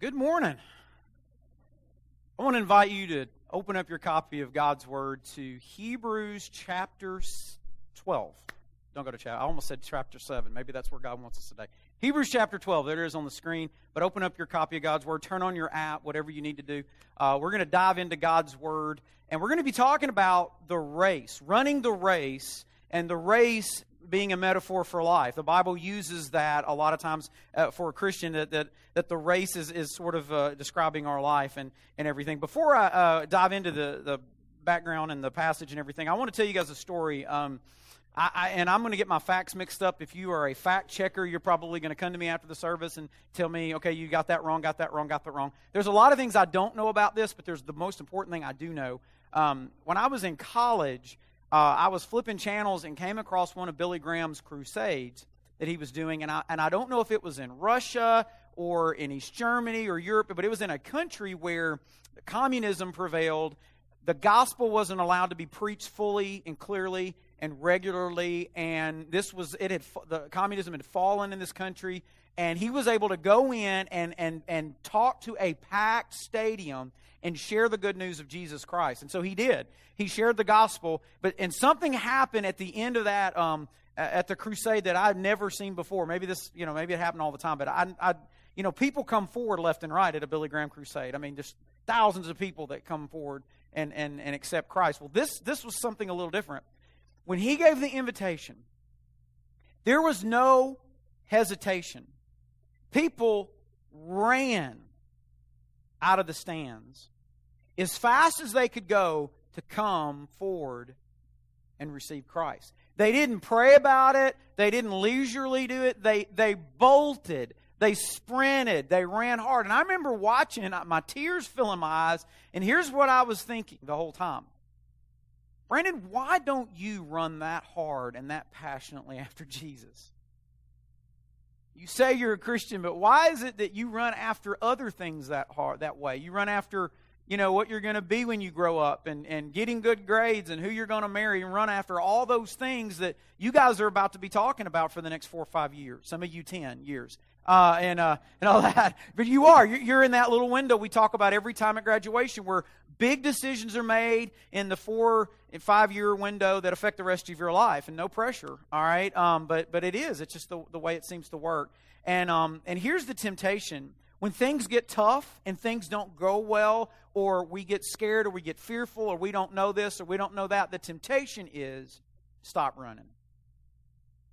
Good morning. I want to invite you to open up your copy of God's Word to Hebrews chapter 12. Don't go to chapter. I almost said chapter 7. Maybe that's where God wants us today. Hebrews chapter 12. There it is on the screen. But open up your copy of God's Word. Turn on your app, whatever you need to do. We're going to dive into God's Word. And we're going to be talking about the race, running the race, and the race being a metaphor for life. The Bible uses that a lot of times for a Christian, that the race is sort of describing our life and everything. Before I dive into the background and the passage and everything, I want to tell you guys a story. And I'm going to get my facts mixed up. If you are a fact checker, you're probably going to come to me after the service and tell me, okay, you got that wrong, got that wrong, got that wrong. There's a lot of things I don't know about this, but there's the most important thing I do know. When I was in college, I was flipping channels and came across one of Billy Graham's crusades that he was doing, and I don't know if it was in Russia or in East Germany or Europe, but it was in a country where communism prevailed. The gospel wasn't allowed to be preached fully and clearly and regularly, and the communism had fallen in this country, and he was able to go in and talk to a packed stadium and share the good news of Jesus Christ. And so he did. He shared the gospel, and something happened at the end of that at the crusade that I'd never seen before. Maybe maybe it happened all the time, but people come forward left and right at a Billy Graham crusade. I mean, there's thousands of people that come forward and accept Christ. Well, this was something a little different. When he gave the invitation, there was no hesitation. People ran out of the stands as fast as they could go to come forward and receive Christ. They didn't pray about it. They didn't leisurely do it. They bolted. They sprinted. They ran hard. And I remember watching, my tears filling my eyes, and here's what I was thinking the whole time. Brandon, why don't you run that hard and that passionately after Jesus? You say you're a Christian, but why is it that you run after other things that way? You run after, what you're going to be when you grow up and getting good grades and who you're going to marry, and run after all those things that you guys are about to be talking about for the next 4 or 5 years. Some of you 10 years. And all that. But you're in that little window we talk about every time at graduation where big decisions are made in the 4 and 5 year window that affect the rest of your life, and no pressure. All right. But it is. It's just the way it seems to work. And here's the temptation. When things get tough and things don't go well, or we get scared, or we get fearful, or we don't know this, or we don't know that, the temptation is stop running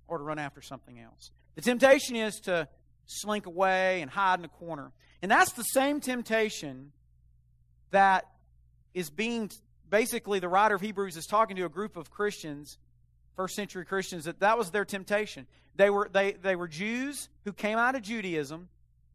or to run after something else. The temptation is to slink away and hide in a corner. And that's the same temptation that is being, basically the writer of Hebrews is talking to a group of Christians, first century Christians, that was their temptation. They were Jews who came out of Judaism.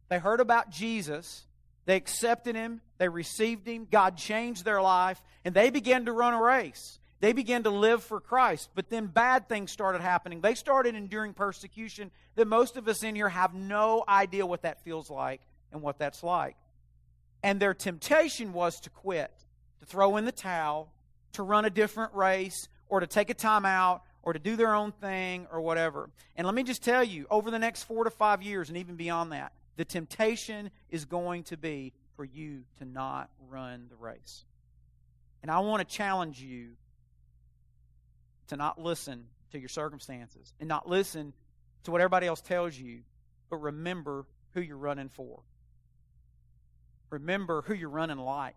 They heard about Jesus. They accepted Him. They received Him. God changed their life. And they began to run a race. They began to live for Christ. But then bad things started happening. They started enduring persecution that most of us in here have no idea what that feels like and what that's like. And their temptation was to quit, to throw in the towel, to run a different race, or to take a time out, or to do their own thing, or whatever. And let me just tell you, over the next 4 to 5 years, and even beyond that, the temptation is going to be for you to not run the race. And I want to challenge you to not listen to your circumstances and not listen to what everybody else tells you, but remember who you're running for. Remember who you're running like,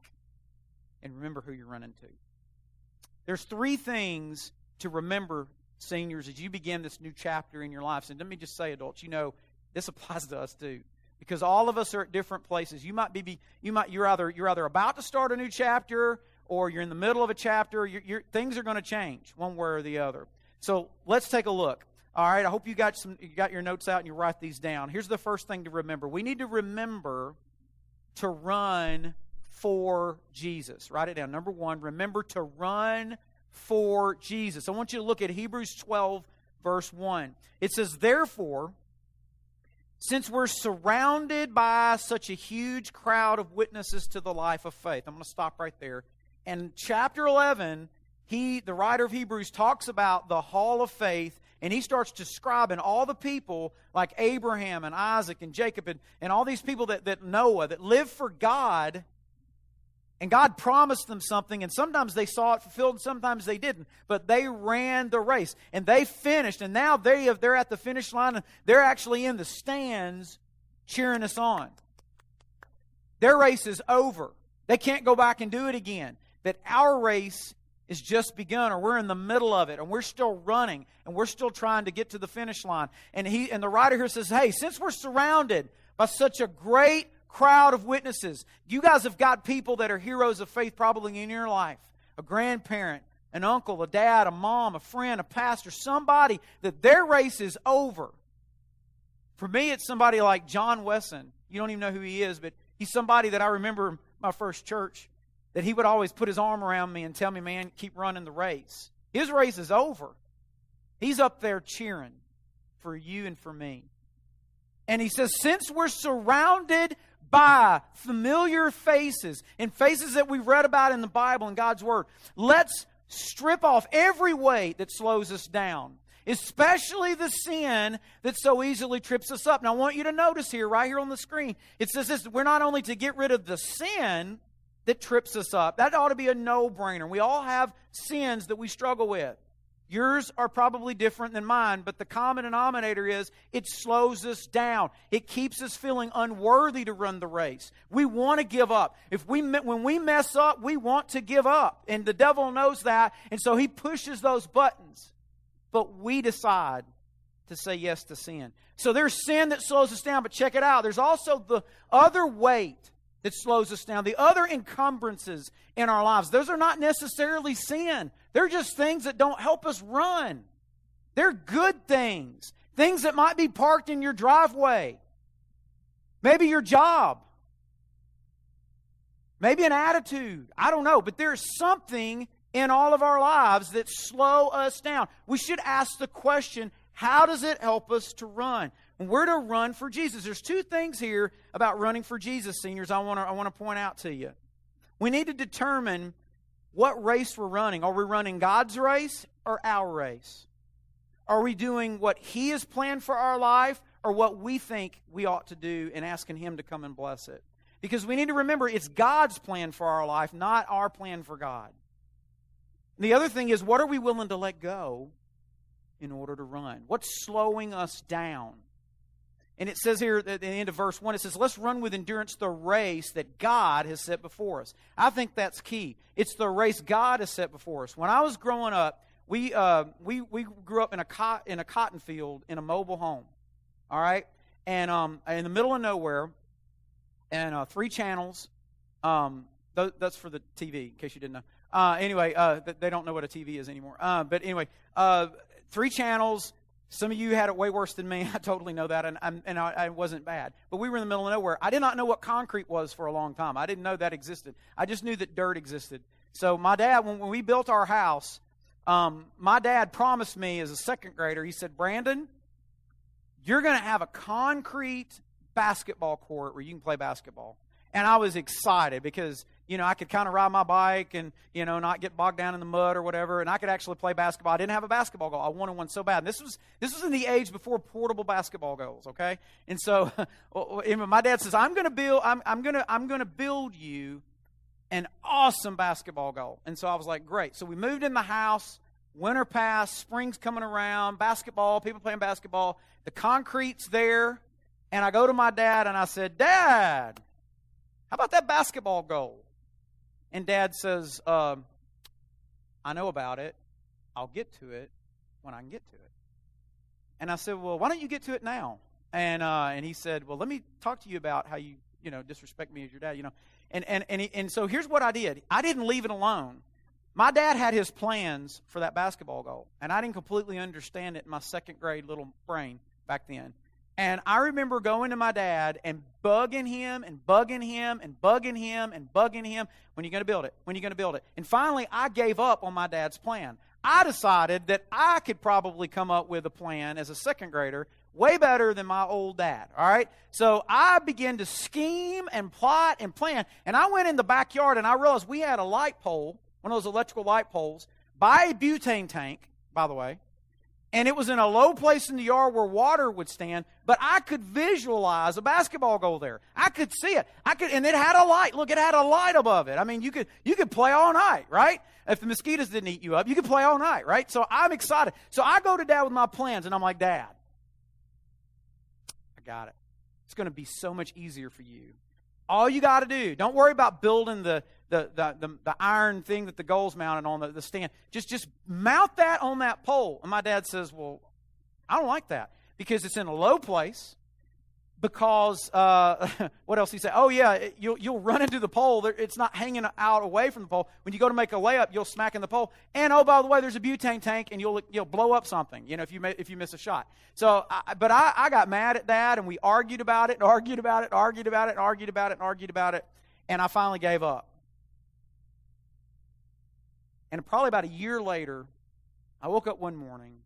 and remember who you're running to. There's 3 things to remember, seniors, as you begin this new chapter in your lives. And let me just say, adults, this applies to us too. Because all of us are at different places. You're either about to start a new chapter, or you're in the middle of a chapter. Things are going to change one way or the other. So let's take a look. All right. I hope you got your notes out and you write these down. Here's the first thing to remember. We need to remember to run for Jesus. Write it down. Number 1, remember to run for Jesus. I want you to look at Hebrews 12, verse 1. It says, therefore, since we're surrounded by such a huge crowd of witnesses to the life of faith. I'm going to stop right there. And chapter 11, the writer of Hebrews talks about the hall of faith and he starts describing all the people like Abraham and Isaac and Jacob and all these people that Noah, that lived for God, and God promised them something, and sometimes they saw it fulfilled, and sometimes they didn't. But they ran the race, and they finished, and now they're at the finish line, and they're actually in the stands cheering us on. Their race is over. They can't go back and do it again. That our race is just begun, or we're in the middle of it, and we're still running, and we're still trying to get to the finish line. And the writer here says, hey, since we're surrounded by such a great crowd of witnesses, you guys have got people that are heroes of faith probably in your life. A grandparent, an uncle, a dad, a mom, a friend, a pastor, somebody that their race is over. For me, it's somebody like John Wesson. You don't even know who he is, but he's somebody that I remember my first church, that he would always put his arm around me and tell me, man, keep running the race. His race is over. He's up there cheering for you and for me. And he says, since we're surrounded by familiar faces and faces that we've read about in the Bible and God's Word, let's strip off every weight that slows us down, especially the sin that so easily trips us up. Now, I want you to notice here, right here on the screen, it says this: we're not only to get rid of the sin that trips us up. That ought to be a no-brainer. We all have sins that we struggle with. Yours are probably different than mine, but the common denominator is it slows us down. It keeps us feeling unworthy to run the race. We want to give up. When we mess up, we want to give up, and the devil knows that, and so he pushes those buttons. But we decide to say yes to sin. So there's sin that slows us down, but check it out. There's also the other weight that slows us down, the other encumbrances in our lives. Those are not necessarily sin. They're just things that don't help us run. They're good things. Things that might be parked in your driveway. Maybe your job. Maybe an attitude. I don't know. But there's something in all of our lives that slow us down. We should ask the question, how does it help us to run? When we're to run for Jesus. There's two things here about running for Jesus, seniors, I want to point out to you. We need to determine what race we're running. Are we running God's race or our race? Are we doing what He has planned for our life or what we think we ought to do and asking Him to come and bless it? Because we need to remember it's God's plan for our life, not our plan for God. And the other thing is, what are we willing to let go in order to run? What's slowing us down? And it says here at the end of verse 1, it says, let's run with endurance the race that God has set before us. I think that's key. It's the race God has set before us. When I was growing up, we grew up in a cotton field in a mobile home. All right? And in the middle of nowhere, and 3 channels. That's for the TV, in case you didn't know. Anyway, they don't know what a TV is anymore. But anyway, 3 channels. Some of you had it way worse than me. I totally know that, and I wasn't bad. But we were in the middle of nowhere. I did not know what concrete was for a long time. I didn't know that existed. I just knew that dirt existed. So my dad, when we built our house, my dad promised me as a second grader, he said, Brandon, you're going to have a concrete basketball court where you can play basketball. And I was excited because, I could kind of ride my bike and, not get bogged down in the mud or whatever. And I could actually play basketball. I didn't have a basketball goal. I wanted one so bad. And this was in the age before portable basketball goals, okay? And so my dad says, I'm going to build you an awesome basketball goal. And so I was like, great. So we moved in the house. Winter passed. Spring's coming around. Basketball. People playing basketball. The concrete's there. And I go to my dad and I said, Dad, how about that basketball goal? And Dad says, I know about it. I'll get to it when I can get to it. And I said, well, why don't you get to it now? And he said, well, let me talk to you about how you disrespect me as your dad, And so here's what I did. I didn't leave it alone. My dad had his plans for that basketball goal, and I didn't completely understand it in my second grade little brain back then. And I remember going to my dad and bugging him and bugging him and bugging him and bugging him. When are you going to build it? When are you going to build it? And finally, I gave up on my dad's plan. I decided that I could probably come up with a plan as a second grader way better than my old dad, all right? So I began to scheme and plot and plan. And I went in the backyard and I realized we had a light pole, one of those electrical light poles, by a butane tank, by the way. And it was in a low place in the yard where water would stand, but I could visualize a basketball goal there. I could see it. And it had a light. Look, it had a light above it. I mean, you could play all night, right? If the mosquitoes didn't eat you up, you could play all night, right? So I'm excited. So I go to Dad with my plans, and I'm like, Dad, I got it. It's going to be so much easier for you. All you got to do, don't worry about building the iron thing that the goal's mounted on, the stand. Just mount that on that pole. And my dad says, well, I don't like that because it's in a low place. Because, what else he say? Oh, yeah, you'll run into the pole. It's not hanging out away from the pole. When you go to make a layup, you'll smack in the pole. And, oh, by the way, there's a butane tank, and you'll blow up something, if you miss a shot. So, but I got mad at Dad, and we argued about it, and argued about it, and argued about it, and argued about it, and argued about it, and I finally gave up. And probably about a year later, I woke up one morning,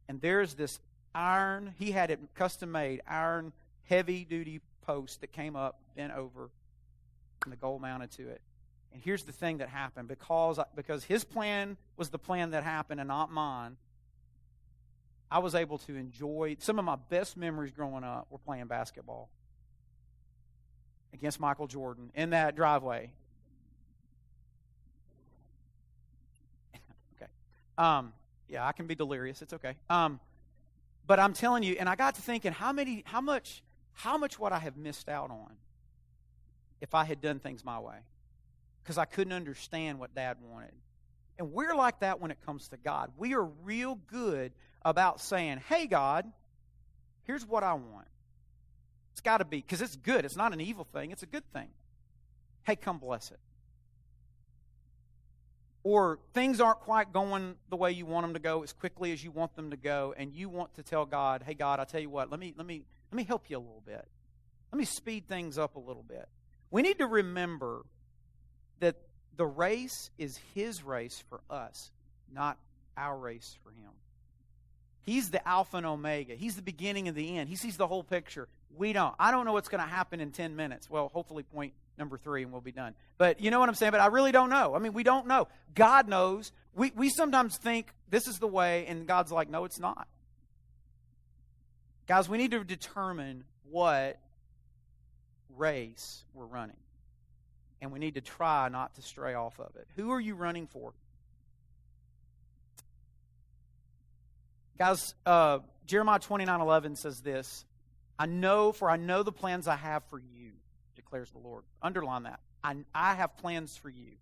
and there's this iron, he had it custom-made, iron heavy-duty post that came up, bent over, and the goal mounted to it. And here's the thing that happened. Because his plan was the plan that happened and not mine, I was able to enjoy, some of my best memories growing up were playing basketball against Michael Jordan in that driveway. Okay. Yeah, I can be delirious. It's okay. But I'm telling you, and I got to thinking, how much would I have missed out on if I had done things my way? Because I couldn't understand what Dad wanted. And we're like that when it comes to God. We are real good about saying, hey, God, here's what I want. It's got to be, because it's good. It's not an evil thing. It's a good thing. Hey, come bless it. Or things aren't quite going the way you want them to go as quickly as you want them to go, and you want to tell God, hey, God, I tell you what, let me help you a little bit. Let me speed things up a little bit. We need to remember that the race is His race for us, not our race for Him. He's the Alpha and Omega. He's the beginning and the end. He sees the whole picture. We don't. I don't know what's going to happen in 10 minutes. Well, hopefully point number 3 and we'll be done. But you know what I'm saying? But I really don't know. I mean, we don't know. God knows. We sometimes think this is the way, and God's like, no, it's not. Guys, we need to determine what race we're running. And we need to try not to stray off of it. Who are you running for? Guys, Jeremiah 29:11 says this, I know the plans I have for you, declares the Lord. Underline that. I have plans for you.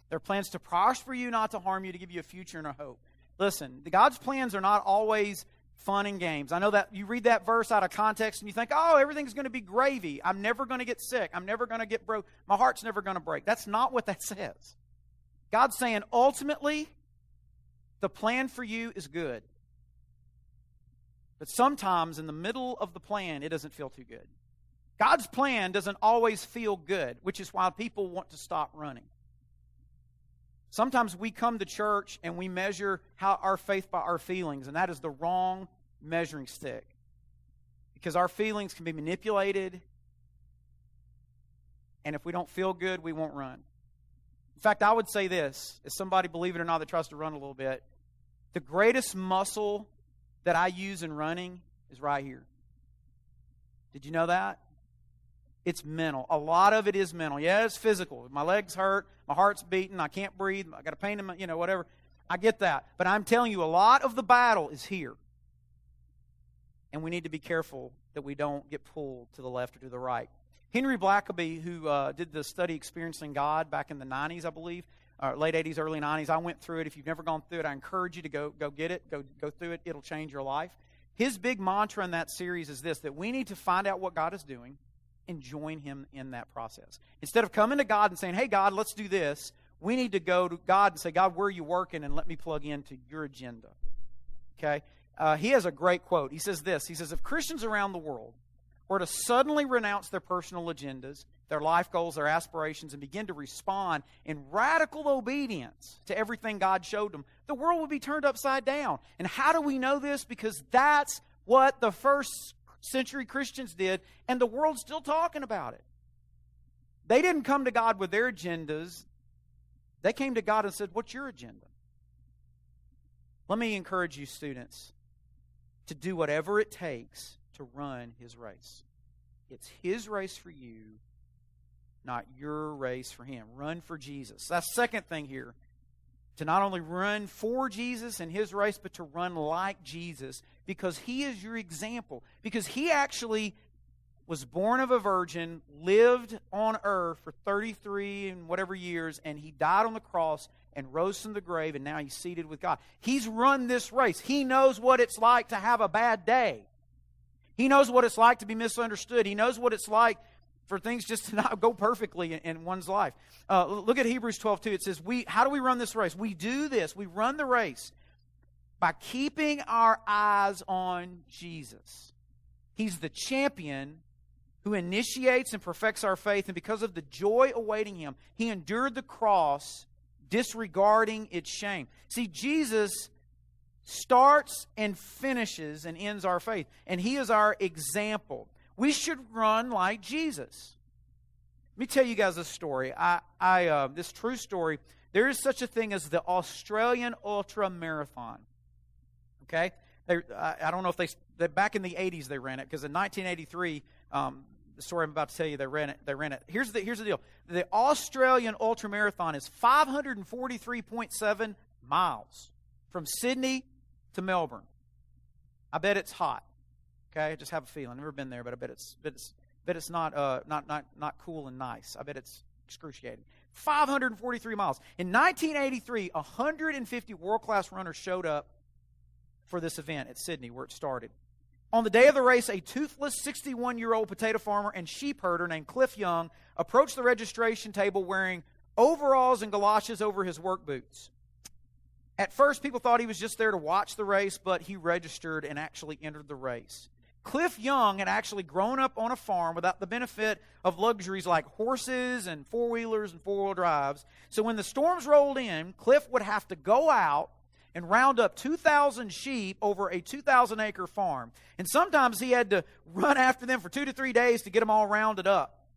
They're plans to prosper you, not to harm you, to give you a future and a hope. Listen, God's plans are not always fun and games. I know that you read that verse out of context and you think, oh, everything's going to be gravy. I'm never going to get sick. I'm never going to get broke. My heart's never going to break. That's not what that says. God's saying, ultimately, the plan for you is good. But sometimes in the middle of the plan, it doesn't feel too good. God's plan doesn't always feel good, which is why people want to stop running. Sometimes we come to church and we measure our faith by our feelings, and that is the wrong measuring stick. Because our feelings can be manipulated, and if we don't feel good, we won't run. In fact, I would say this, as somebody, believe it or not, that tries to run a little bit, the greatest muscle that I use in running is right here. Did you know that? It's mental. A lot of it is mental. Yeah, it's physical. My legs hurt. My heart's beating. I can't breathe. I got a pain in my, whatever. I get that. But I'm telling you, a lot of the battle is here. And we need to be careful that we don't get pulled to the left or to the right. Henry Blackaby, who did the study Experiencing God back in the 90s, I believe, late 80s, early 90s. I went through it. If you've never gone through it, I encourage you to go get it. Go through it. It'll change your life. His big mantra in that series is this, that we need to find out what God is doing and join Him in that process. Instead of coming to God and saying, hey, God, let's do this, we need to go to God and say, God, where are you working? And let me plug into your agenda. Okay? He has a great quote. He says this. He says, if Christians around the world were to suddenly renounce their personal agendas, their life goals, their aspirations, and begin to respond in radical obedience to everything God showed them, the world would be turned upside down. And how do we know this? Because that's what the first century Christians did, and the world's still talking about it. They didn't come to God with their agendas. They came to God and said, what's your agenda? Let me encourage you, students. to do whatever it takes to run his race. It's his race for you, not your race for him. Run for Jesus. That's the second thing here. To not only run for Jesus and his race, but to run like Jesus, because he is your example. Because he actually was born of a virgin, lived on earth for 33 and whatever years, and he died on the cross and rose from the grave, and now he's seated with God. He's run this race. He knows what it's like to have a bad day. He knows what it's like to be misunderstood. He knows what it's like for things just to not go perfectly in one's life. Look at Hebrews 12:2. It says, how do we run this race? We do this. We run the race by keeping our eyes on Jesus. He's the champion who initiates and perfects our faith, and because of the joy awaiting him, he endured the cross, disregarding its shame. See, Jesus starts and finishes and ends our faith, and he is our example. We should run like Jesus. Let me tell you guys a story. This true story. There is such a thing as the Australian Ultra Marathon. Okay, I don't know if they back in the 80s they ran it, because in 1983, the story I'm about to tell you, they ran it. Here's the deal. The Australian Ultra Marathon is 543.7 miles from Sydney to Melbourne. I bet it's hot. Okay, I just have a feeling. I've never been there, but I bet it's not cool and nice. I bet it's excruciating. 543 miles. In 1983, 150 world-class runners showed up for this event at Sydney, where it started. On the day of the race, a toothless 61-year-old potato farmer and sheep herder named Cliff Young approached the registration table wearing overalls and galoshes over his work boots. At first, people thought he was just there to watch the race, but he registered and actually entered the race. Cliff Young had actually grown up on a farm without the benefit of luxuries like horses and four-wheelers and four-wheel drives. So when the storms rolled in, Cliff would have to go out and round up 2,000 sheep over a 2,000-acre farm. And sometimes he had to run after them for 2 to 3 days to get them all rounded up.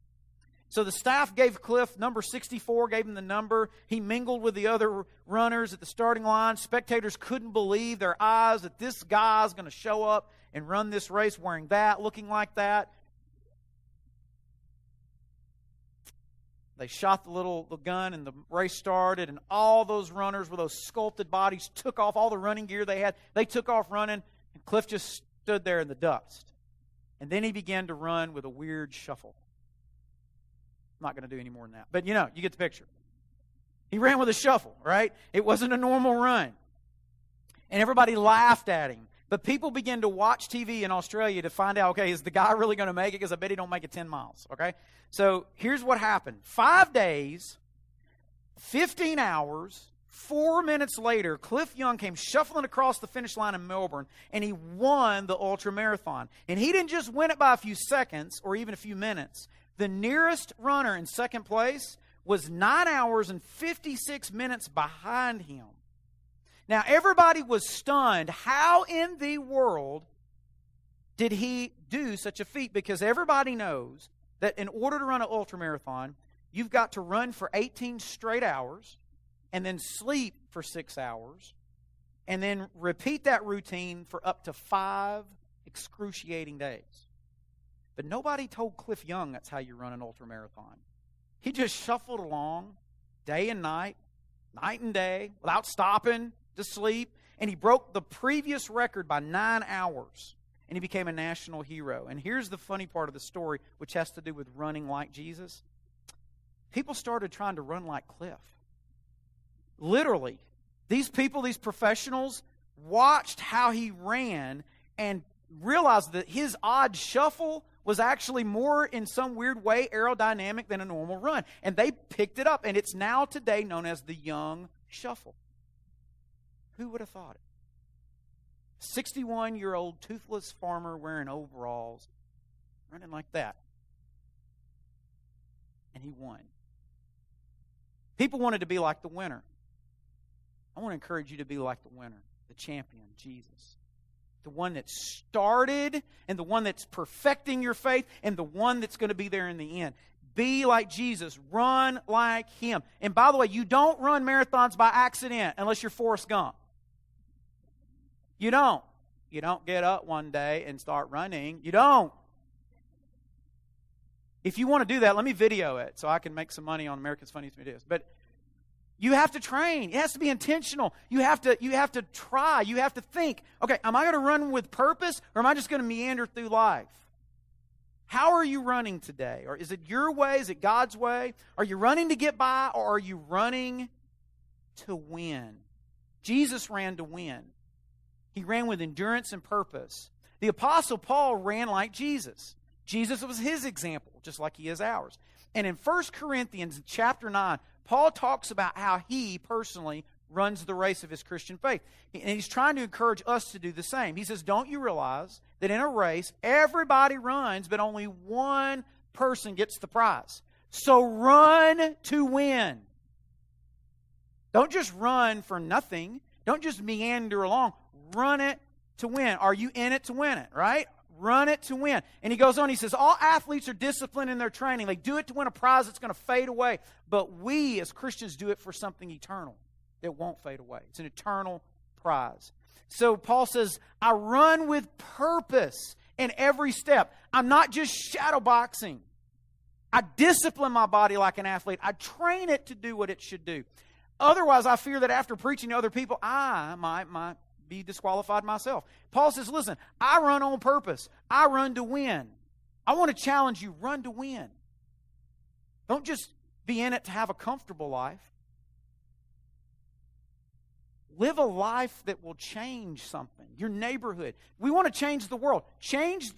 So the staff gave Cliff number 64, gave him the number. He mingled with the other runners at the starting line. Spectators couldn't believe their eyes that this guy's going to show up and run this race wearing that, looking like that. They shot the gun, and the race started, and all those runners with those sculpted bodies took off all the running gear they had. They took off running, and Cliff just stood there in the dust. And then he began to run with a weird shuffle. I'm not going to do any more than that. But, you get the picture. He ran with a shuffle, right? It wasn't a normal run. And everybody laughed at him. But people began to watch TV in Australia to find out, okay, is the guy really going to make it? Because I bet he don't make it 10 miles, okay? So here's what happened. 5 days, 15 hours, 4 minutes later, Cliff Young came shuffling across the finish line in Melbourne, and he won the Ultra Marathon. And he didn't just win it by a few seconds or even a few minutes. The nearest runner in second place was 9 hours and 56 minutes behind him. Now, everybody was stunned. How in the world did he do such a feat? Because everybody knows that in order to run an ultramarathon, you've got to run for 18 straight hours and then sleep for 6 hours and then repeat that routine for up to 5 excruciating days. But nobody told Cliff Young that's how you run an ultramarathon. He just shuffled along day and night and day, without stopping to sleep, and he broke the previous record by 9 hours, and he became a national hero. And here's the funny part of the story, which has to do with running like Jesus. People started trying to run like Cliff. Literally, these people, these professionals, watched how he ran and realized that his odd shuffle was actually more, in some weird way, aerodynamic than a normal run. And they picked it up, and it's now today known as the Young Shuffle. Who would have thought it? 61-year-old toothless farmer wearing overalls, running like that. And he won. People wanted to be like the winner. I want to encourage you to be like the winner, the champion, Jesus. The one that started, and the one that's perfecting your faith, and the one that's going to be there in the end. Be like Jesus. Run like him. And by the way, you don't run marathons by accident unless you're Forrest Gump. You don't. You don't get up one day and start running. You don't. If you want to do that, let me video it so I can make some money on America's Funniest Videos. But you have to train. It has to be intentional. You have to try. You have to think, okay, am I going to run with purpose, or am I just going to meander through life? How are you running today? Or is it your way? Is it God's way? Are you running to get by, or are you running to win? Jesus ran to win. He ran with endurance and purpose. The Apostle Paul ran like Jesus. Jesus was his example, just like he is ours. And in 1 Corinthians chapter 9, Paul talks about how he personally runs the race of his Christian faith. And he's trying to encourage us to do the same. He says, don't you realize that in a race, everybody runs, but only one person gets the prize? So run to win. Don't just run for nothing. Don't just meander along. Run it to win. Are you in it to win it, right? Run it to win. And he goes on, he says, all athletes are disciplined in their training. They do it to win a prize that's going to fade away. But we as Christians do it for something eternal that won't fade away. It's an eternal prize. So Paul says, I run with purpose in every step. I'm not just shadow boxing. I discipline my body like an athlete. I train it to do what it should do. Otherwise, I fear that after preaching to other people, I might be disqualified myself. Paul says, listen, I run on purpose. I run to win. I want to challenge you, run to win. Don't just be in it to have a comfortable life. Live a life that will change something. Your neighborhood. We want to change the world. Change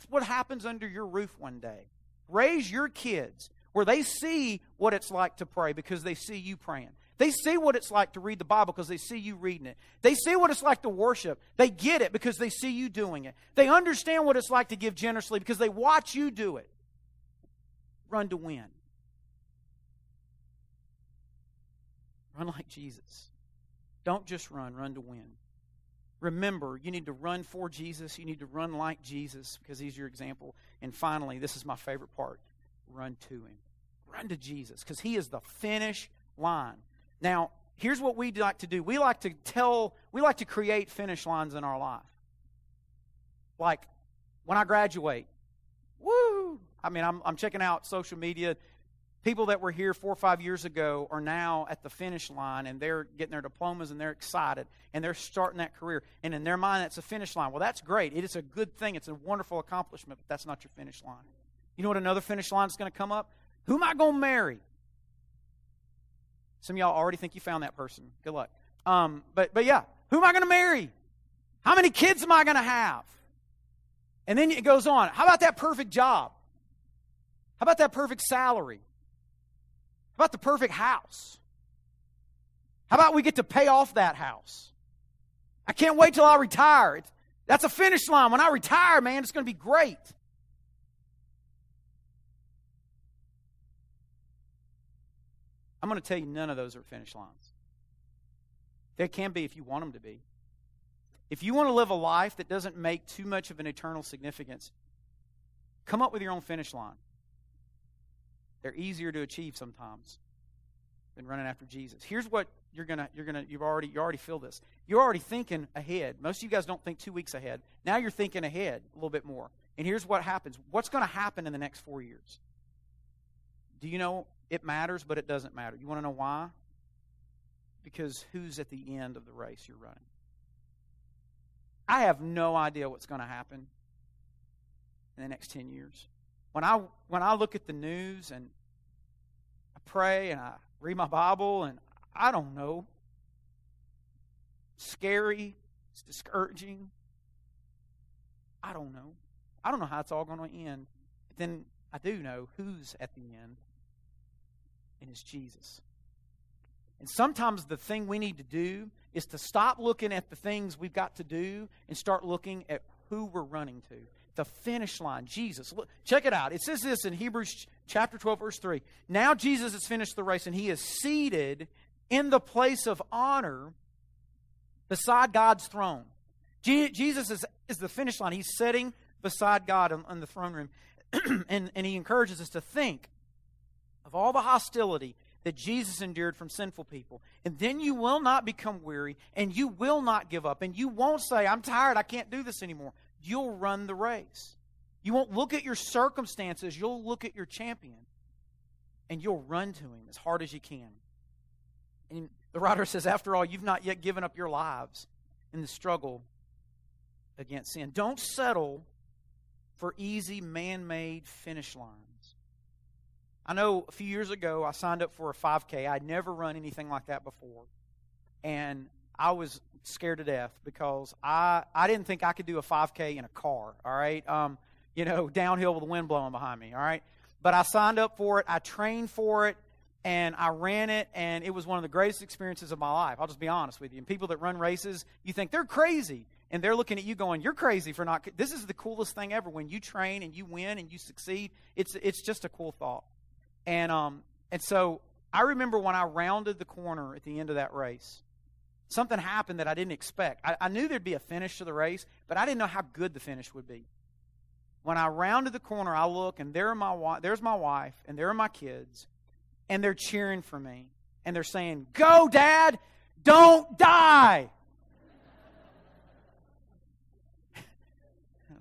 what happens under your roof one day. Raise your kids where they see what it's like to pray because they see you praying. They see what it's like to read the Bible because they see you reading it. They see what it's like to worship. They get it because they see you doing it. They understand what it's like to give generously because they watch you do it. Run to win. Run like Jesus. Don't just run to win. Remember, you need to run for Jesus. You need to run like Jesus because he's your example. And finally, this is my favorite part. Run to him. Run to Jesus because he is the finish line. Now, here's what we like to do. We like to create finish lines in our life. Like, when I graduate, woo! I mean, I'm checking out social media. People that were here 4 or 5 years ago are now at the finish line, and they're getting their diplomas, and they're excited, and they're starting that career. And in their mind, that's a finish line. Well, that's great. It is a good thing. It's a wonderful accomplishment, but that's not your finish line. You know what another finish line is going to come up? Who am I going to marry? Some of y'all already think you found that person. Good luck. But yeah, who am I going to marry? How many kids am I going to have? And then it goes on. How about that perfect job? How about that perfect salary? How about the perfect house? How about we get to pay off that house? I can't wait till I retire. That's a finish line. When I retire, man, it's going to be great. I'm going to tell you none of those are finish lines. They can be if you want them to be. If you want to live a life that doesn't make too much of an eternal significance, come up with your own finish line. They're easier to achieve sometimes than running after Jesus. Here's what you already feel this. You're already thinking ahead. Most of you guys don't think 2 weeks ahead. Now you're thinking ahead a little bit more. And here's what happens. What's going to happen in the next 4 years? Do you know it matters, but it doesn't matter? You want to know why? Because who's at the end of the race you're running? I have no idea what's going to happen in the next 10 years. When I look at the news and I pray and I read my Bible and I don't know, it's scary, it's discouraging. I don't know. I don't know how it's all going to end. But then I do know who's at the end, and it's Jesus. And sometimes the thing we need to do is to stop looking at the things we've got to do and start looking at who we're running to. The finish line, Jesus. Look, check it out. It says this in Hebrews chapter 12, verse 3. Now Jesus has finished the race, and he is seated in the place of honor beside God's throne. Jesus is the finish line. He's sitting beside God on the throne room. and he encourages us to think of all the hostility that Jesus endured from sinful people. And then you will not become weary, and you will not give up, and you won't say, I'm tired, I can't do this anymore. You'll run the race. You won't look at your circumstances, you'll look at your champion, and you'll run to him as hard as you can. And the writer says, after all, you've not yet given up your lives in the struggle against sin. Don't settle for easy man-made finish lines. I know a few years ago I signed up for a 5K. I'd never run anything like that before. And I was scared to death because I didn't think I could do a 5K in a car, all right? Downhill with the wind blowing behind me, all right? But I signed up for it, I trained for it, and I ran it, and it was one of the greatest experiences of my life. I'll just be honest with you. And people that run races, you think they're crazy. And they're looking at you going, you're crazy for not... This is the coolest thing ever. When you train and you win and you succeed, it's just a cool thought. And so I remember when I rounded the corner at the end of that race, something happened that I didn't expect. I knew there'd be a finish to the race, but I didn't know how good the finish would be. When I rounded the corner, I look, and there's my wife, and there are my kids, and they're cheering for me. And they're saying, go, Dad! Don't die!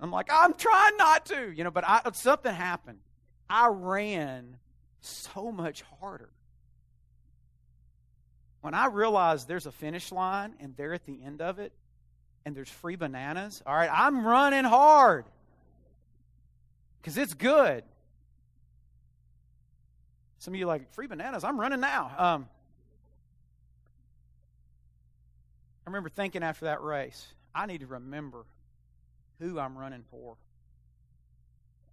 I'm like, I'm trying not to, but something happened. I ran so much harder. When I realized there's a finish line and they're at the end of it and there's free bananas, all right, I'm running hard because it's good. Some of you are like, free bananas, I'm running now. I remember thinking after that race, I need to remember who I'm running for.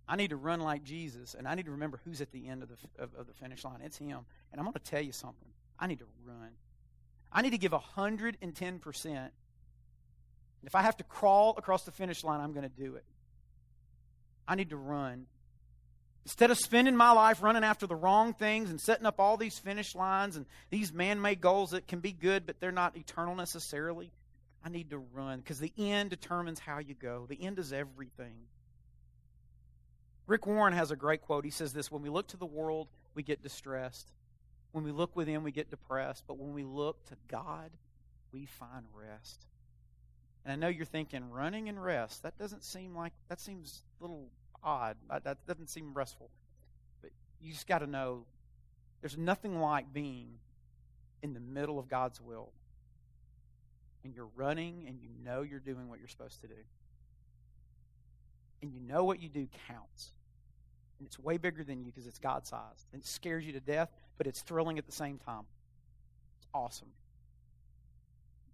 I need to run like Jesus, and I need to remember who's at the end of the finish line. It's him. And I'm going to tell you something. I need to run. I need to give 110%. If I have to crawl across the finish line, I'm going to do it. I need to run. Instead of spending my life running after the wrong things and setting up all these finish lines and these man-made goals that can be good, but they're not eternal necessarily, I need to run because the end determines how you go. The end is everything. Rick Warren has a great quote. He says this, when we look to the world, we get distressed. When we look within, we get depressed. But when we look to God, we find rest. And I know you're thinking, running and rest, that seems a little odd. That doesn't seem restful. But you just got to know, there's nothing like being in the middle of God's will. And you're running and you know you're doing what you're supposed to do. And you know what you do counts. And it's way bigger than you because it's God-sized. And it scares you to death, but it's thrilling at the same time. It's awesome.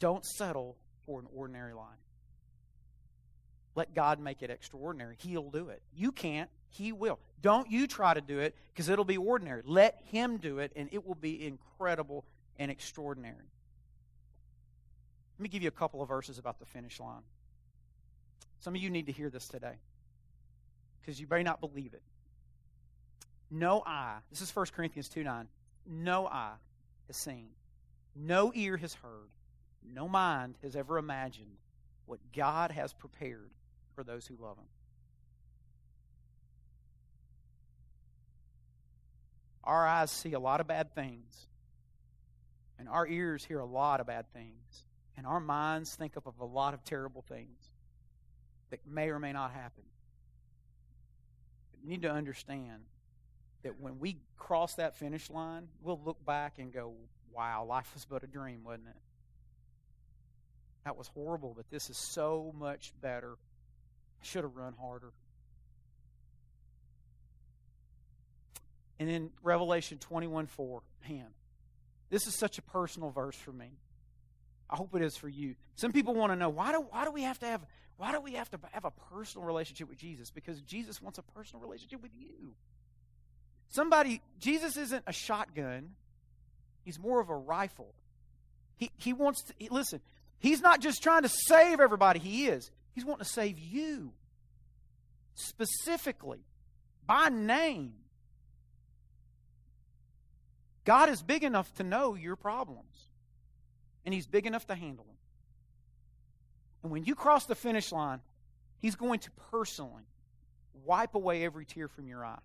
Don't settle for an ordinary life. Let God make it extraordinary. He'll do it. You can't. He will. Don't you try to do it because it'll be ordinary. Let Him do it, and it will be incredible and extraordinary. Let me give you a couple of verses about the finish line. Some of you need to hear this today because you may not believe it. No eye, this is 1 Corinthians 2:9, no eye has seen, no ear has heard, no mind has ever imagined what God has prepared for those who love Him. Our eyes see a lot of bad things, and our ears hear a lot of bad things, and our minds think of a lot of terrible things that may or may not happen. But you need to understand that when we cross that finish line, we'll look back and go, wow, life was but a dream, wasn't it? That was horrible, but this is so much better. I should have run harder. And then Revelation 21:4, man, this is such a personal verse for me. I hope it is for you. Some people want to know, why do we have to have a personal relationship with Jesus? Because Jesus wants a personal relationship with you. Jesus isn't a shotgun. He's more of a rifle. He wants to, listen, He's not just trying to save everybody. He's wanting to save you. Specifically. By name. God is big enough to know your problems. And He's big enough to handle them. And when you cross the finish line, He's going to personally wipe away every tear from your eye.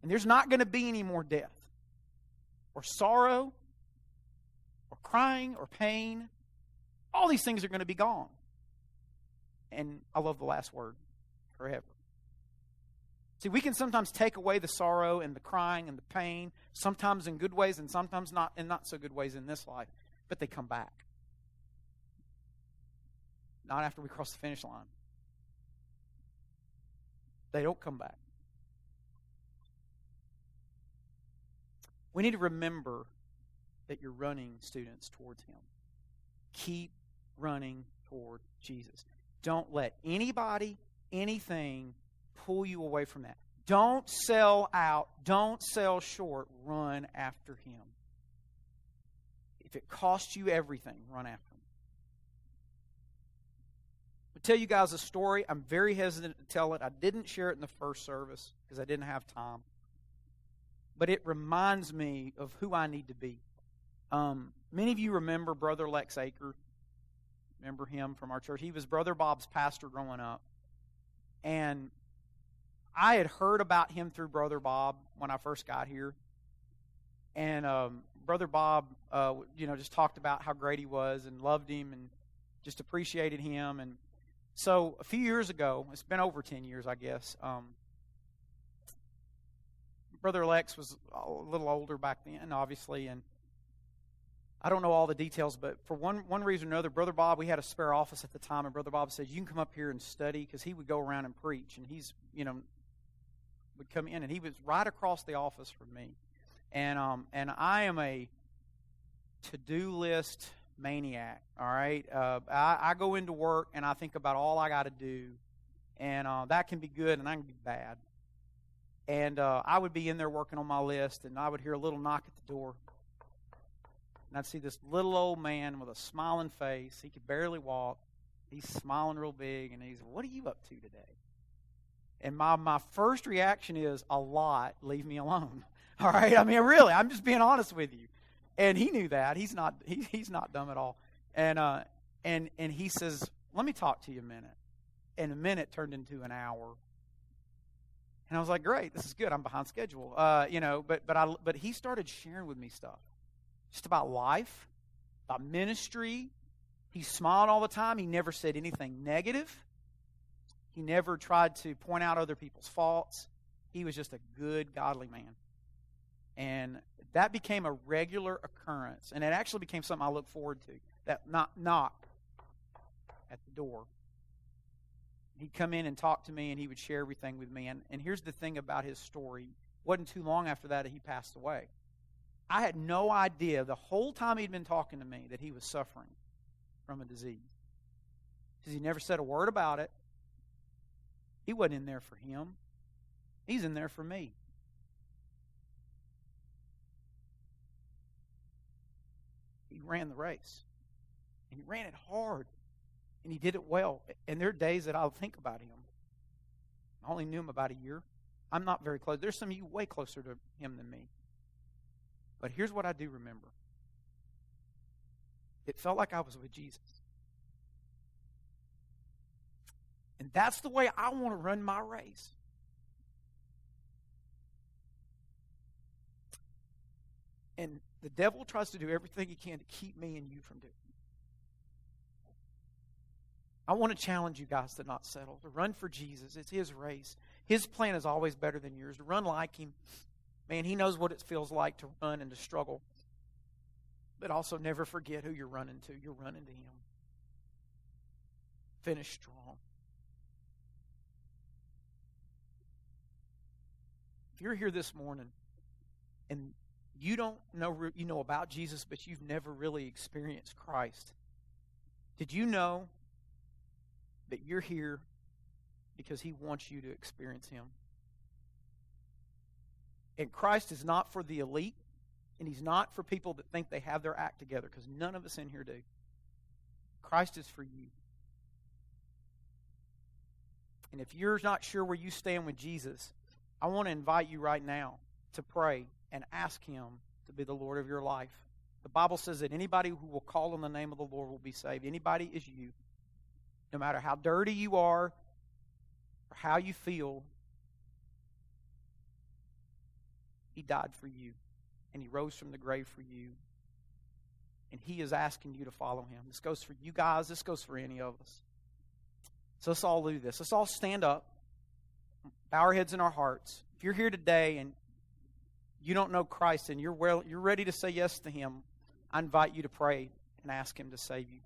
And there's not going to be any more death or sorrow or crying or pain, all these things are going to be gone. And I love the last word, forever. See, we can sometimes take away the sorrow and the crying and the pain, sometimes in good ways and sometimes not in not so good ways in this life, but they come back. Not after we cross the finish line. They don't come back. We need to remember that you're running, students, towards Him. Keep running toward Jesus. Don't let anybody, anything pull you away from that. Don't sell out. Don't sell short. Run after Him. If it costs you everything, run after Him. I'll tell you guys a story. I'm very hesitant to tell it. I didn't share it in the first service because I didn't have time. But it reminds me of who I need to be. Many of you remember Brother Lex Aker. Remember him from our church. He was Brother Bob's pastor growing up. And I had heard about him through Brother Bob when I first got here. And Brother Bob, just talked about how great he was and loved him and just appreciated him. And so a few years ago, it's been over 10 years, I guess, Brother Lex was a little older back then, obviously, and I don't know all the details, but for one reason or another, Brother Bob, we had a spare office at the time, and Brother Bob said, you can come up here and study, because he would go around and preach, and he's, would come in, and he was right across the office from me. And I am a to-do list maniac, all right? I go into work, and I think about all I got to do, and that can be good, and that can be bad. And I would be in there working on my list, and I would hear a little knock at the door. And I'd see this little old man with a smiling face. He could barely walk. He's smiling real big, and he's, what are you up to today? And my first reaction is, a lot. Leave me alone. All right? I mean, really, I'm just being honest with you. And he knew that. He's not dumb at all. And he says, let me talk to you a minute. And a minute turned into an hour. And I was like, great, this is good. I'm behind schedule. But he started sharing with me stuff. Just about life, about ministry. He smiled all the time. He never said anything negative. He never tried to point out other people's faults. He was just a good, godly man. And that became a regular occurrence. And it actually became something I look forward to. That knock at the door. He'd come in and talk to me, and he would share everything with me. And here's the thing about his story. It wasn't too long after that he passed away. I had no idea the whole time he'd been talking to me that he was suffering from a disease. Because he never said a word about it. He wasn't in there for him. He's in there for me. He ran the race. And he ran it hard. And he did it well. And there are days that I'll think about him. I only knew him about a year. I'm not very close. There's some of you way closer to him than me. But here's what I do remember. It felt like I was with Jesus. And that's the way I want to run my race. And the devil tries to do everything he can to keep me and you from doing it. I want to challenge you guys to not settle, to run for Jesus. It's His race. His plan is always better than yours. To run like Him. Man, He knows what it feels like to run and to struggle. But also never forget who you're running to. You're running to Him. Finish strong. If you're here this morning and you don't know, you know about Jesus, but you've never really experienced Christ, did you know that you're here because He wants you to experience Him? And Christ is not for the elite, and He's not for people that think they have their act together, because none of us in here do. Christ is for you. And if you're not sure where you stand with Jesus, I want to invite you right now to pray and ask Him to be the Lord of your life. The Bible says that anybody who will call on the name of the Lord will be saved. Anybody is you. No matter how dirty you are or how you feel, He died for you. and He rose from the grave for you. And He is asking you to follow Him. This goes for you guys. This goes for any of us. So let's all do this. Let's all stand up, bow our heads in our hearts. If you're here today and you don't know Christ and you're ready to say yes to Him, I invite you to pray and ask Him to save you.